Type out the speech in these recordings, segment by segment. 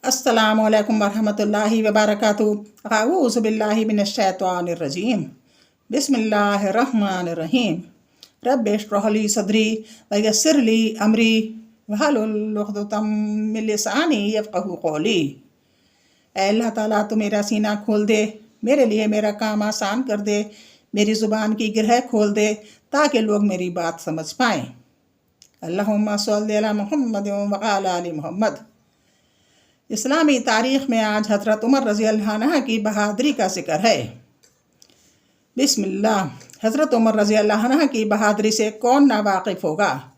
अस्सलामु अलैकुम वरहमतुल्लाहि वबरकातुहू। अऊज़ु बिल्लाहि मिनश्शैतानिर्रजीम। बिस्मिल्लाहिर्रहमानिर्रहीम। रब्बि इश्रह ली सदरी व यस्सिर ली अमरी वहलुल उक़दतम मिन लिसानी यफ़क़हू क़ौली। ऐ अल्लाह ताला तू मेरा सीना खोल दे, मेरे लिए मेरा काम आसान कर दे, मेरी ज़ुबान की गिरह खोल दे ताकि लोग मेरी बात समझ पाएँ। अल्लाहुम्मा सल्लि अला मुहम्मद व अला आलि मुहम्मद। इस्लामी तारीख़ में आज हज़रत उमर रज़ी अल्लाह अन्हा की बहादुरी का ज़िक्र है। बिस्मिल्लाह। हज़रत उमर रज़ी अल्लाह अन्हा की बहादुरी से कौन नावाकिफ़ होगा।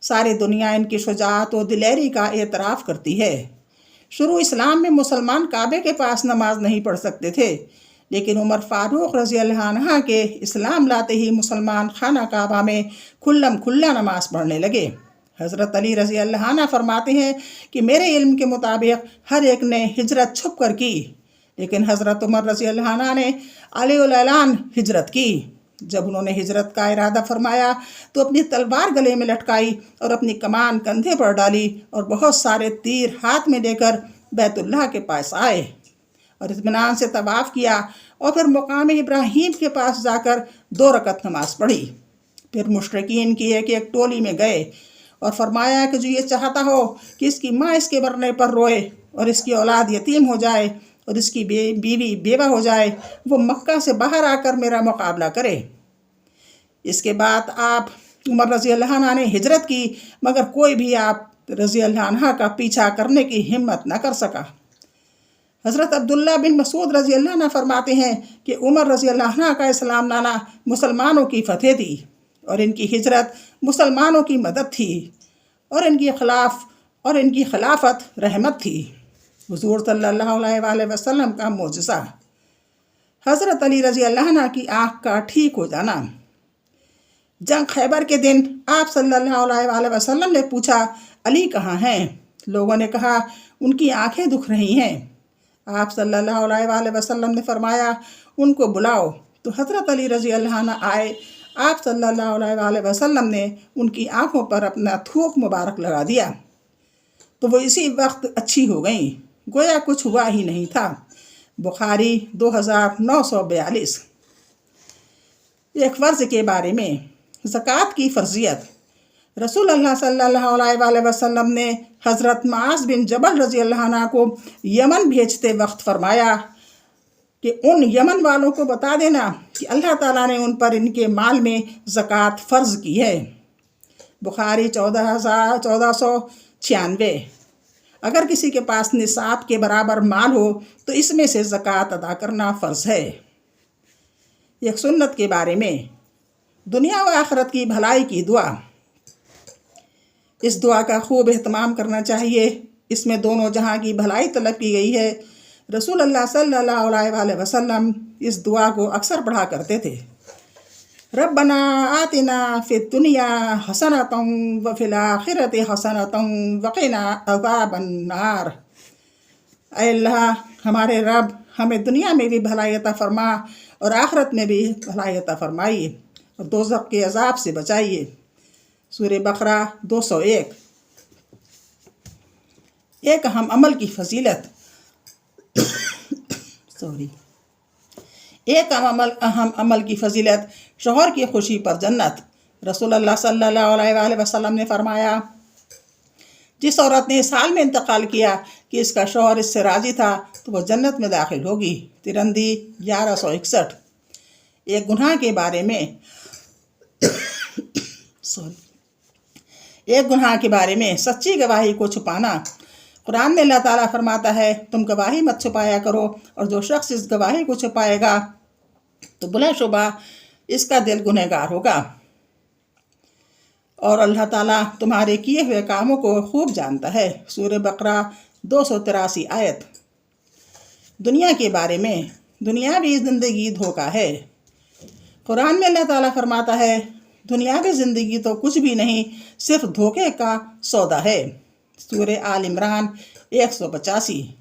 सारी दुनिया इनकी शुजाअत व दिलेरी का एतराफ़ करती है। शुरू इस्लाम में मुसलमान काबे के पास नमाज नहीं पढ़ सकते थे, लेकिन उमर फ़ारूक रज़ी अल्लाह अन्हा के इस्लाम लाते ही मुसलमान खाना काबा में खुल्लम खुल्ला नमाज पढ़ने लगे। हज़रत अली रज़ी अल्लाह अन्हु फरमाते हैं कि मेरे इल्म के मुताबिक हर एक ने हिजरत छुप कर की, लेकिन हज़रत उमर रज़ी अल्लाह अन्हु ने अलीउल ऐलान हिजरत की। जब उन्होंने हिजरत का इरादा फरमाया तो अपनी तलवार गले में लटकाई और अपनी कमान कंधे पर डाली और बहुत सारे तीर हाथ में लेकर बैतुल्लाह के पास आए और इत्मीनान से तवाफ़ किया और फिर मुकाम इब्राहीम के पास जाकर 2 रकत नमाज पढ़ी। फिर मुशरिकीन की एक टोली में गए और फरमाया कि जो ये चाहता हो कि इसकी माँ इसके मरने पर रोए और इसकी औलाद यतीम हो जाए और इसकी बीवी बेवा हो जाए, वो मक्का से बाहर आकर मेरा मुकाबला करे। इसके बाद आप उमर रज़ी अल्लाह अन्हा ने हिजरत की, मगर कोई भी आप रज़ी अल्लाह अन्हा का पीछा करने की हिम्मत न कर सका। हज़रत अब्दुल्ला बिन मसूद रज़ी अल्लाह अन्हु फरमाते हैं कि उमर रज़ी अल्लाह अन्हा का इस्लाम लाना मुसलमानों की फ़तेह थी और इनकी हिजरत मुसलमानों की मदद थी और इनकी खिलाफत रहमत थी। हुज़ूर सल्लल्लाहु अलैहि वसल्लम का मोजज़ा। हज़रत अली रज़ी अल्लाह अन्हु की आँख का ठीक हो जाना। जंग खैबर के दिन आप सल्लल्लाहु अलैहि वसल्लम ने पूछा, अली कहाँ हैं? लोगों ने कहा, उनकी आँखें दुख रही हैं। आप सल्लल्लाहु अलैहि वसल्लम ने फरमाया, उनको बुलाओ। तो हज़रत अली रज़ी अल्लाह अन्हु आए। आप सल्लल्लाहु अलैहि वसल्लम ने उनकी आँखों पर अपना थूक मुबारक लगा दिया तो वो इसी वक्त अच्छी हो गईं, गोया कुछ हुआ ही नहीं था। बुखारी 2942। एक फ़र्ज़ के बारे में। ज़कात की फ़र्ज़ियत। रसूल अल्लाह सल्लल्लाहु अलैहि वसल्लम ने हज़रत मुआज़ बिन जबल रज़ी अल्लाह अन्हु को यमन भेजते वक्त फ़रमाया कि उन यमन वालों को बता देना कि अल्लाह ताला ने उन पर इनके माल में ज़कात फ़र्ज़ की है। बुखारी 1496। अगर किसी के पास निसाब के बराबर माल हो तो इसमें से ज़कात अदा करना फ़र्ज़ है। एक सुन्नत के बारे में। दुनिया व आखिरत की भलाई की दुआ। इस दुआ का खूब एहतमाम करना चाहिए। इसमें दोनों जहां की भलाई तलब की गई है। रसूल अल्लाह सल्लल्लाहु अलैहि वसल्लम इस दुआ को अक्सर पढ़ा करते थे। रब्बना आतिना फिद दुनिया हसनतम व फिल आखिरति हसनतम व क़िना अज़ाबन नार। ऐ अल्लाह, हमारे रब, हमें दुनिया में भी भलाई अता फरमा और आखिरत में भी भलाई अता फरमाइए और दोज़ख के अज़ाब से बचाइए। सूरह बकरा 201। एक अहम अमल की फजीलत। एक अहम अमल की फजीलत, शौहर की खुशी पर जन्नत। रसूल अल्लाह सल्लल्लाहु अलैहि वसल्लम ने फरमाया, जिस औरत ने साल में इंतकाल किया कि इसका शौहर इससे राज़ी था तो वह जन्नत में दाखिल होगी। तिरंदी 1161। एक गुनाह के बारे में। एक गुनाह के बारे में। सच्ची गवाही को छुपाना। कुरान में अल्लाह ताला फरमाता है, तुम गवाही मत छुपाया करो और जो शख्स इस गवाही को छुपाएगा तो बिलाशुबा इसका दिल गुनहगार होगा और अल्लाह ताला तुम्हारे किए हुए कामों को खूब जानता है। सूरह बकरा 283 आयत। दुनिया के बारे में। दुनियावी ज़िंदगी धोखा है। कुरान में अल्लाह ताला फरमाता है, दुनियावी ज़िंदगी तो कुछ भी नहीं, सिर्फ धोखे का सौदा है। सूरह आल इमरान 185।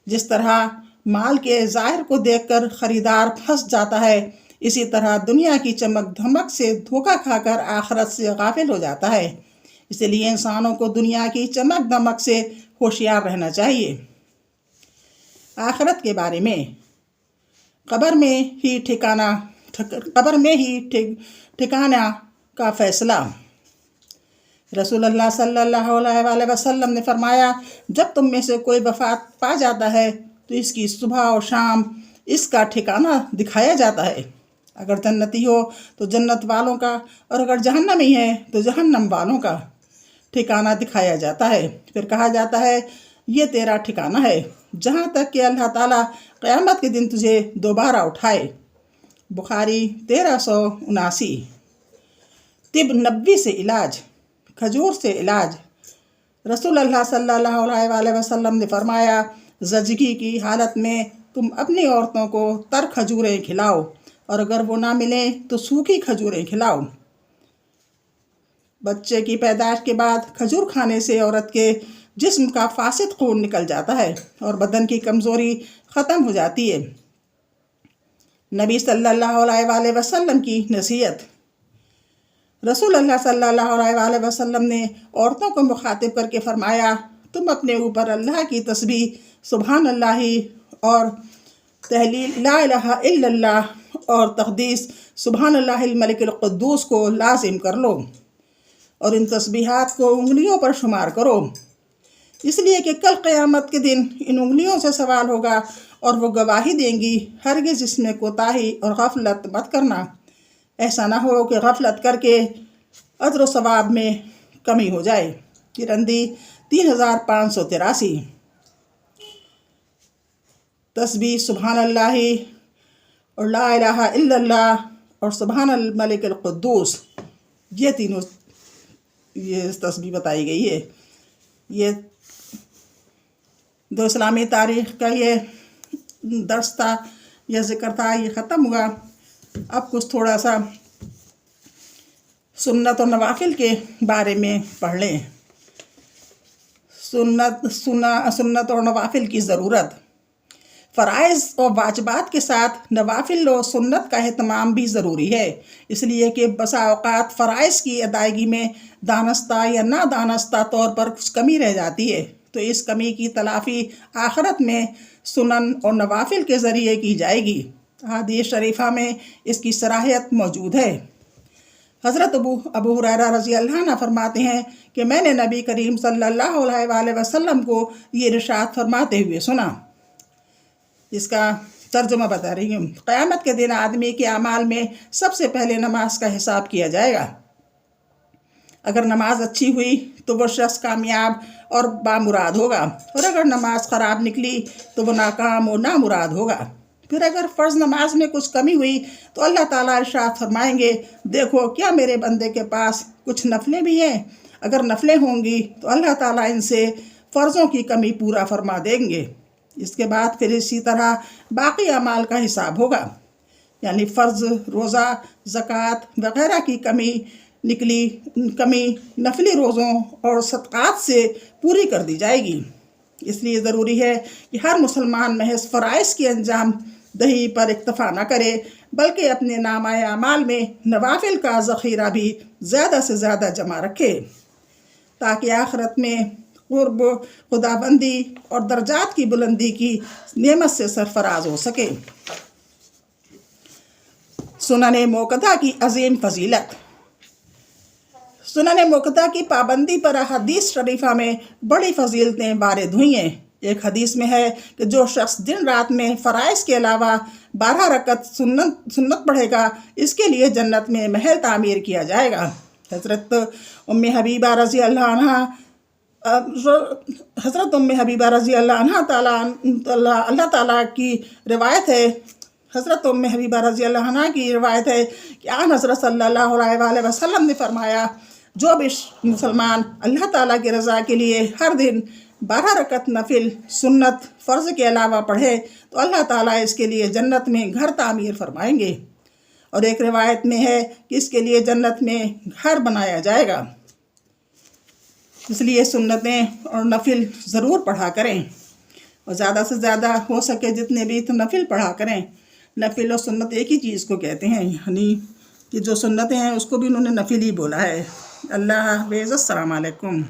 जिस तरह माल के ज़ाहिर को देखकर ख़रीदार फंस जाता है, इसी तरह दुनिया की चमक धमक से धोखा खाकर आखिरत से गाफिल हो जाता है। इसलिए इंसानों को दुनिया की चमक दमक से ہوشیار رہنا چاہیے۔ آخرت کے بارے میں قبر میں ہی ٹھکانہ کا فیصلہ۔ رسول اللہ صلی اللہ علیہ وآلہ وسلم نے فرمایا، جب تم میں سے کوئی وفات پا جاتا ہے تو اس کی صبح اور شام اس کا ٹھکانہ دکھایا جاتا ہے۔ اگر جنتی ہو تو جنت والوں کا، اور اگر جہنمی ہے تو جہنم والوں کا ٹھکانہ دکھایا جاتا ہے۔ پھر کہا جاتا ہے، یہ تیرا ٹھکانہ ہے، جہاں تک کہ اللہ تعالیٰ قیامت کے دن تجھے دوبارہ اٹھائے۔ بخاری 1379۔ طب نبوی سے علاج، کھجور سے علاج۔ رسول اللہ صلی اللہ علیہ وآلہ وسلم نے فرمایا، زچگی کی حالت میں تم اپنی عورتوں کو تر کھجوریں کھلاؤ، اور اگر وہ نہ ملیں تو سوکھی کھجوریں کھلاؤ۔ بچے کی پیدائش کے بعد کھجور کھانے سے عورت کے جسم کا فاسد خون نکل جاتا ہے اور بدن کی کمزوری ختم ہو جاتی ہے۔ نبی صلی اللہ علیہ وآلہ وسلم کی نصیحت۔ رسول اللہ صلی اللہ علیہ وآلہ وسلم نے عورتوں کو مخاطب کر کے فرمایا، تم اپنے اوپر اللہ کی تسبیح سبحان اللہ اور تحلیل لا الہ الا اللہ اور تقدیس سبحان اللہ الملک القدوس کو لازم کر لو، اور ان تسبیحات کو انگلیوں پر شمار کرو، اس لیے کہ کل قیامت کے دن ان انگلیوں سے سوال ہوگا اور وہ گواہی دیں گی۔ ہرگز اس میں کوتاہی اور غفلت مت کرنا، ایسا نہ ہو کہ غفلت کر کے اجر و ثواب میں کمی ہو جائے۔ ترندی 3583۔ تسبیح سبحان اللہ اور لا الہ الا اللہ اور سبحان الملک القدوس، یہ تینوں تسبیح بتائی گئی ہے۔ یہ دو اسلامی تاریخ کا یہ درس تھا، یہ ذکر تھا، یہ ختم ہوا۔ اب کچھ تھوڑا سا سنت اور نوافل کے بارے میں پڑھ لیں۔ سنت اور نوافل کی ضرورت۔ فرائض اور واجبات کے ساتھ نوافل و سنت کا اہتمام بھی ضروری ہے، اس لیے کہ بسا اوقات فرائض کی ادائیگی میں دانستہ یا نادانستہ طور پر کچھ کمی رہ جاتی ہے، تو اس کمی کی تلافی آخرت میں سنن اور نوافل کے ذریعے کی جائے گی۔ احادیث شریفہ میں اس کی صراحت موجود ہے۔ حضرت ابو ہریرہ رضی اللہ عنہ فرماتے ہیں کہ میں نے نبی کریم صلی اللہ علیہ وآلہ وسلم کو یہ ارشاد فرماتے ہوئے سنا۔ اس کا ترجمہ بتا رہی ہوں۔ قیامت کے دن آدمی کے اعمال میں سب سے پہلے نماز کا حساب کیا جائے گا۔ اگر نماز اچھی ہوئی تو وہ شخص کامیاب اور بامراد ہوگا، اور اگر نماز خراب نکلی تو وہ ناکام اور نامراد ہوگا۔ پھر اگر فرض نماز میں کچھ کمی ہوئی تو اللہ تعالیٰ ارشاد فرمائیں گے، دیکھو کیا میرے بندے کے پاس کچھ نفلیں بھی ہیں؟ اگر نفلیں ہوں گی تو اللہ تعالیٰ ان سے فرضوں کی کمی پورا فرما دیں گے۔ اس کے بعد پھر اسی طرح باقی اعمال کا حساب ہوگا، یعنی فرض، روزہ، زکوٰۃ وغیرہ کی کمی نفلی روزوں اور صدقات سے پوری کر دی جائے گی۔ اس لیے ضروری ہے کہ ہر مسلمان محض فرائض کی انجام دہی پر اکتفا نہ کرے، بلکہ اپنے نامہ اعمال میں نوافل کا ذخیرہ بھی زیادہ سے زیادہ جمع رکھے، تاکہ آخرت میں قرب، خدا بندی اور درجات کی بلندی کی نعمت سے سرفراز ہو سکے۔ سنن موقدہ کی عظیم فضیلت۔ سنن موقدہ کی پابندی پر حدیث شریفہ میں بڑی فضیلتیں وارد ہوئی ہیں۔ ایک حدیث میں ہے کہ جو شخص دن رات میں فرائض کے علاوہ 12 رکعت سنت پڑھے گا، اس کے لیے جنت میں محل تعمیر کیا جائے گا۔ حضرت ام حبیبہ رضی اللہ عنہ اللہ تعالیٰ کی روایت ہے، حضرت ام حبیبہ رضی اللہ عنہ کی روایت ہے کہ آن حضرت صلی اللہ علیہ وآلہ وسلم نے فرمایا، جو بھی مسلمان اللہ تعالیٰ کی رضا کے لیے ہر دن 12 رکعت نفل سنت فرض کے علاوہ پڑھے تو اللہ تعالیٰ اس کے لیے جنت میں گھر تعمیر فرمائیں گے، اور ایک روایت میں ہے کہ اس کے لیے جنت میں گھر بنایا جائے گا۔ اس لیے سنتیں اور نفل ضرور پڑھا کریں، اور زیادہ سے زیادہ ہو سکے جتنے بھی تو نفل پڑھا کریں۔ نفل اور سنت ایک ہی چیز کو کہتے ہیں، یعنی کہ جو سنتیں ہیں اس کو بھی انہوں نے نفل ہی بولا ہے۔ اللہ حافظ، السلام علیکم۔